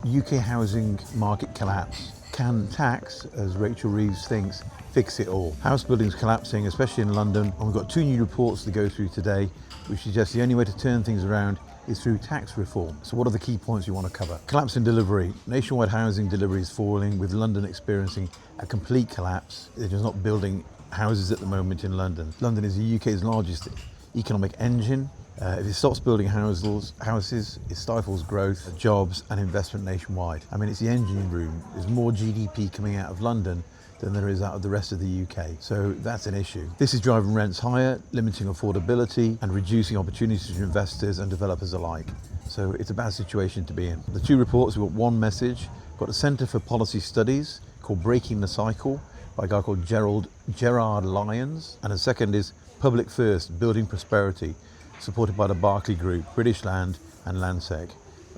UK housing market collapse. Can tax, as Rachel Reeves thinks, fix it all? House building's collapsing, especially in London, and we've got two new reports to go through today, which suggest the only way to turn things around is through tax reform. So what are the key points you want to cover? Collapse in delivery. Nationwide housing delivery is falling, with London experiencing a complete collapse. They're just not building houses at the moment in London. London is the UK's largest economic engine. If it stops building houses, it stifles growth, jobs and investment nationwide. I mean, it's the engine room. There's more GDP coming out of London than there is out of the rest of the UK. So that's an issue. This is driving rents higher, limiting affordability and reducing opportunities for investors and developers alike. So it's a bad situation to be in. The two reports, we've got one message. We've got a Centre for Policy Studies called Breaking the Cycle by a guy called Gerard Lyons. And the second is Public First, Building Prosperity, supported by the Barclay Group, British Land and Landsec.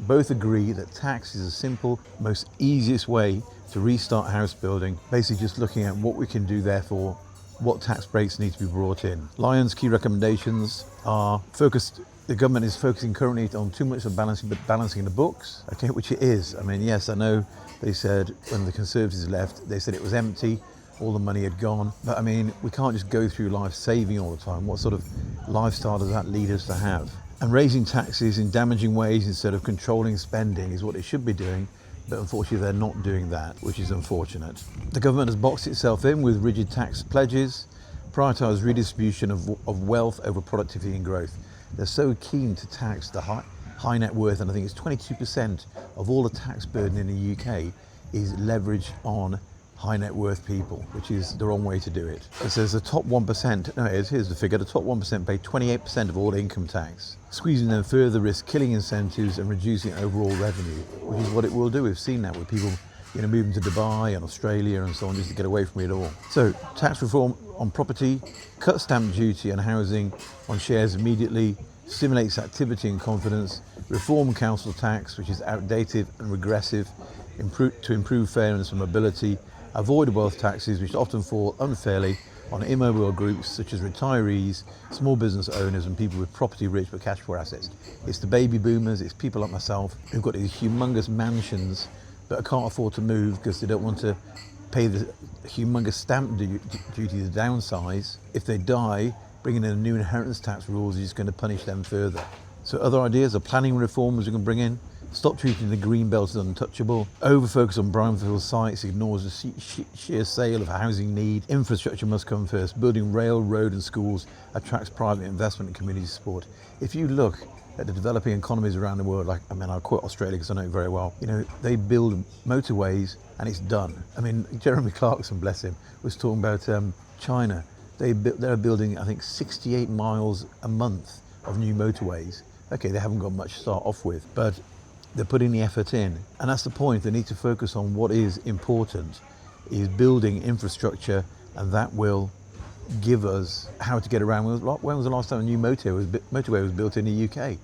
Both agree that tax is a simple, most easiest way to restart house building, basically just looking at what we can do, therefore, what tax breaks need to be brought in. Lyon's key recommendations are the government is focusing currently on too much of balancing the books, okay, which it is. I mean, yes, I know they said when the Conservatives left, they said it was empty, all the money had gone. But I mean, we can't just go through life saving all the time. What sort of lifestyle does that lead us to have? And raising taxes in damaging ways instead of controlling spending is what it should be doing. But unfortunately, they're not doing that, which is unfortunate. The government has boxed itself in with rigid tax pledges, prioritised redistribution of wealth over productivity and growth. They're so keen to tax the high net worth, and I think it's 22% of all the tax burden in the UK is leveraged on high net worth people, which is the wrong way to do it. It says the top 1%, here's the figure, the top 1% pay 28% of all income tax. Squeezing them further risks killing incentives and reducing overall revenue, which is what it will do. We've seen that with people moving to Dubai and Australia and so on just to get away from it all. So tax reform on property, cut stamp duty on housing on shares immediately, stimulates activity and confidence, reform council tax, which is outdated and regressive, to improve fairness and mobility, avoid wealth taxes, which often fall unfairly on immobile groups such as retirees, small business owners and people with property rich but cash poor assets. It's the baby boomers, it's people like myself who've got these humongous mansions but can't afford to move because they don't want to pay the humongous stamp duty to downsize. If they die, bringing in new inheritance tax rules is just going to punish them further. So other ideas are planning reforms we can bring in. Stop treating the green belt as untouchable. Over-focus on brownfield sites ignores the sheer sale of housing need. Infrastructure must come first. Building rail, road and schools attracts private investment and community support. If you look at the developing economies around the world, I'll quote Australia because I know it very well. They build motorways and it's done. I mean, Jeremy Clarkson, bless him, was talking about China. They're building, I think, 68 miles a month of new motorways. Okay, they haven't got much to start off with, but they're putting the effort in. And that's the point. They need to focus on what is important, is building infrastructure, and that will give us how to get around. When was the last time a new motorway was built in the UK?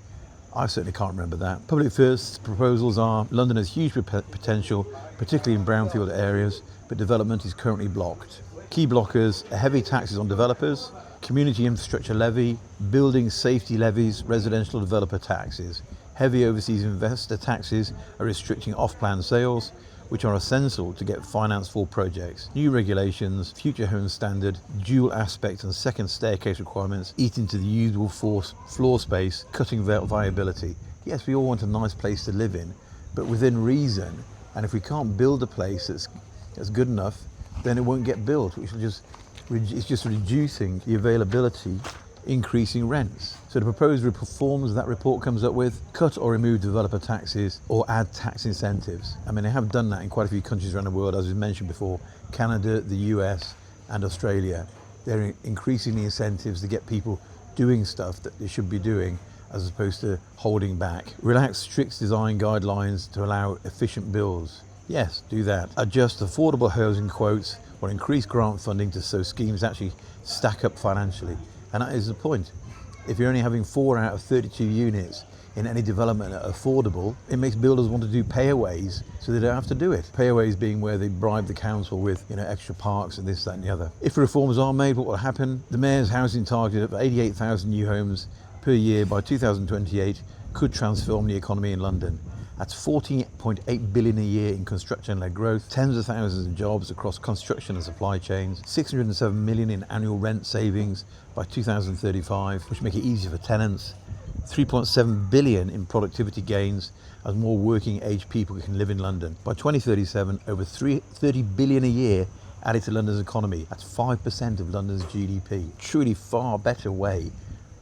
I certainly can't remember that. Public First proposals are: London has huge potential, particularly in brownfield areas, but development is currently blocked. Key blockers are heavy taxes on developers, community infrastructure levy, building safety levies, residential developer taxes. Heavy overseas investor taxes are restricting off-plan sales, which are essential to get finance for projects. New regulations, future home standard, dual aspect and second staircase requirements eat into the usual floor space, cutting viability. Yes, we all want a nice place to live in, but within reason. And if we can't build a place that's good enough, then it won't get built, which will it's just reducing the availability, increasing rents. So the proposed reforms that report comes up with: cut or remove developer taxes or add tax incentives. I mean, they have done that in quite a few countries around the world, as we mentioned before, Canada, the US and Australia. They're increasing the incentives to get people doing stuff that they should be doing as opposed to holding back. Relax strict design guidelines to allow efficient builds. Yes, do that. Adjust affordable housing quotes or increase grant funding so schemes actually stack up financially. And that is the point. If you're only having 4 out of 32 units in any development that are affordable, it makes builders want to do payaways so they don't have to do it. Payaways being where they bribe the council with extra parks and this, that and the other. If reforms are made, what will happen? The Mayor's housing target of 88,000 new homes per year by 2028 could transform the economy in London. That's 14.8 billion a year in construction-led growth, tens of thousands of jobs across construction and supply chains, 607 million in annual rent savings by 2035, which make it easier for tenants, 3.7 billion in productivity gains as more working age people can live in London. By 2037, over 30 billion a year added to London's economy. That's 5% of London's GDP. Truly far better way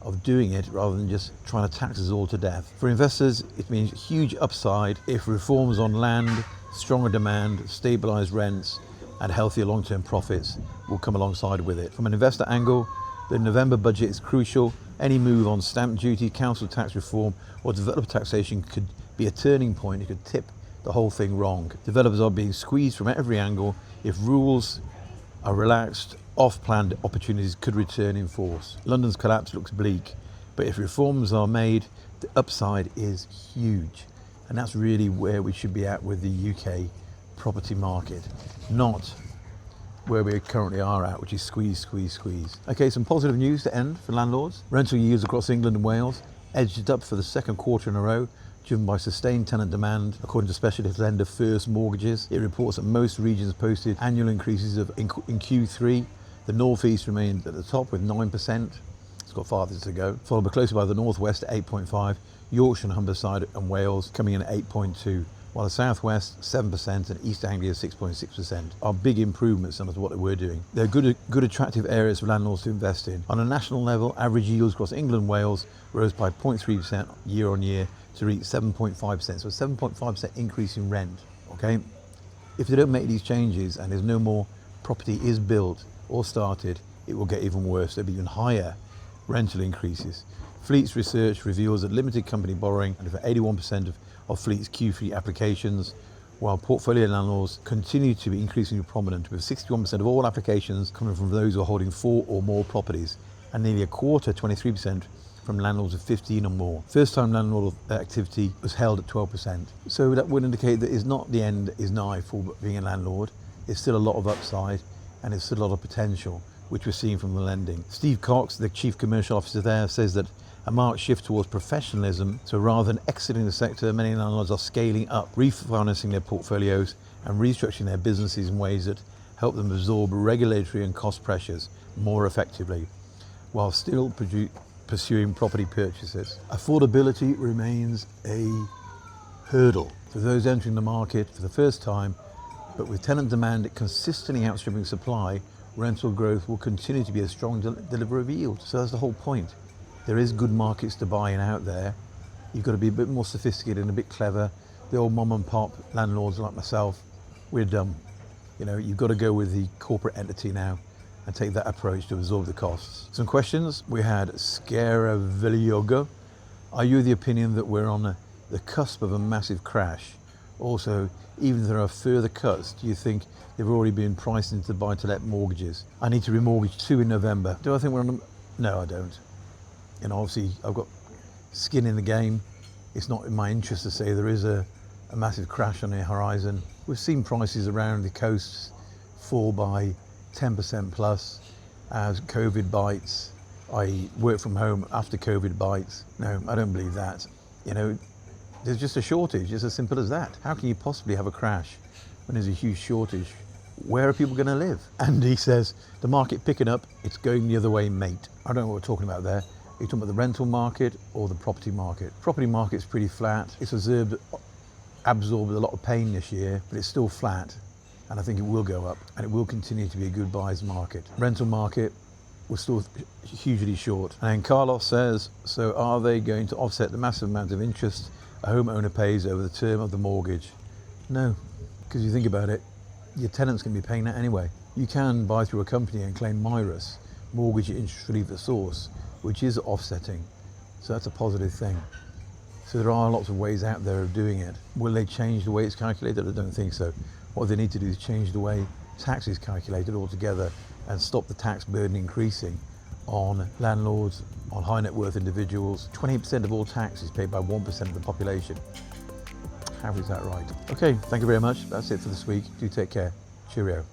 of doing it rather than just trying to tax us all to death. For investors, it means huge upside if reforms on land, stronger demand, stabilised rents and healthier long-term profits will come alongside with it. From an investor angle, the November budget is crucial. Any move on stamp duty, council tax reform or developer taxation could be a turning point. It could tip the whole thing wrong. Developers are being squeezed from every angle. If rules are relaxed, off-planned opportunities could return in force. London's collapse looks bleak, but if reforms are made, the upside is huge. And that's really where we should be at with the UK property market, not where we currently are at, which is squeeze, squeeze, squeeze. Okay, some positive news to end for landlords. Rental yields across England and Wales edged up for the second quarter in a row, driven by sustained tenant demand. According to specialist lender First Mortgages, it reports that most regions posted annual increases in Q3. The North East remained at the top with 9%. It's got farther to go. Followed closely by the North West at 8.5, Yorkshire and Humberside and Wales coming in at 8.2, while the South West 7% and East Anglia 6.6% are big improvements on what we're doing. They're good attractive areas for landlords to invest in. On a national level, average yields across England and Wales rose by 0.3% year on year to reach 7.5%, so a 7.5% increase in rent, okay? If they don't make these changes and there's no more property is built or started, it will get even worse. There'll be even higher rental increases. Fleet's research reveals that limited company borrowing and for 81% of Fleet's Q3 applications, while portfolio landlords continue to be increasingly prominent, with 61% of all applications coming from those who are holding 4 or more properties, and nearly a quarter, 23%, from landlords of 15 or more. First-time landlord activity was held at 12%. So that would indicate that it's not the end is nigh for being a landlord. There's still a lot of upside and there's still a lot of potential, which we're seeing from the lending. Steve Cox, the Chief Commercial Officer there, says that a marked shift towards professionalism. So rather than exiting the sector, many landlords are scaling up, refinancing their portfolios and restructuring their businesses in ways that help them absorb regulatory and cost pressures more effectively, while still pursuing property purchases. Affordability remains a hurdle for those entering the market for the first time, but with tenant demand consistently outstripping supply, rental growth will continue to be a strong deliverer of yield. So that's the whole point. There is good markets to buy in out there. You've got to be a bit more sophisticated and a bit clever. The old mom and pop landlords like myself, we're dumb. You know, you've got to go with the corporate entity now and take that approach to absorb the costs. Some questions. We had Scara Viliogo. Are you of the opinion that we're on the cusp of a massive crash? Also, even if there are further cuts, do you think they've already been priced into buy-to-let mortgages? I need to remortgage 2 in November. Do I think we're on No, I don't. You know, obviously I've got skin in the game. It's not in my interest to say there is a massive crash on the horizon. We've seen prices around the coasts fall by 10% plus as COVID bites, i.e. work from home after COVID bites. No, I don't believe that. You know, there's just a shortage, it's as simple as that. How can you possibly have a crash when there's a huge shortage? Where are people going to live? And he says, the market picking up, it's going the other way, mate. I don't know what we're talking about there. Are you talking about the rental market or the property market? Property market's pretty flat. It's absorbed a lot of pain this year, but it's still flat. And I think it will go up and it will continue to be a good buyer's market. Rental market, we're still hugely short. And then Carlos says, so are they going to offset the massive amount of interest a homeowner pays over the term of the mortgage? No, because you think about it, your tenant's going to be paying that anyway. You can buy through a company and claim MIRAS, mortgage interest relief at source, which is offsetting. So that's a positive thing. So there are lots of ways out there of doing it. Will they change the way it's calculated? I don't think so. What they need to do is change the way tax is calculated altogether and stop the tax burden increasing on landlords, on high net worth individuals. 20% of all tax is paid by 1% of the population. How is that right? Okay, thank you very much. That's it for this week. Do take care. Cheerio.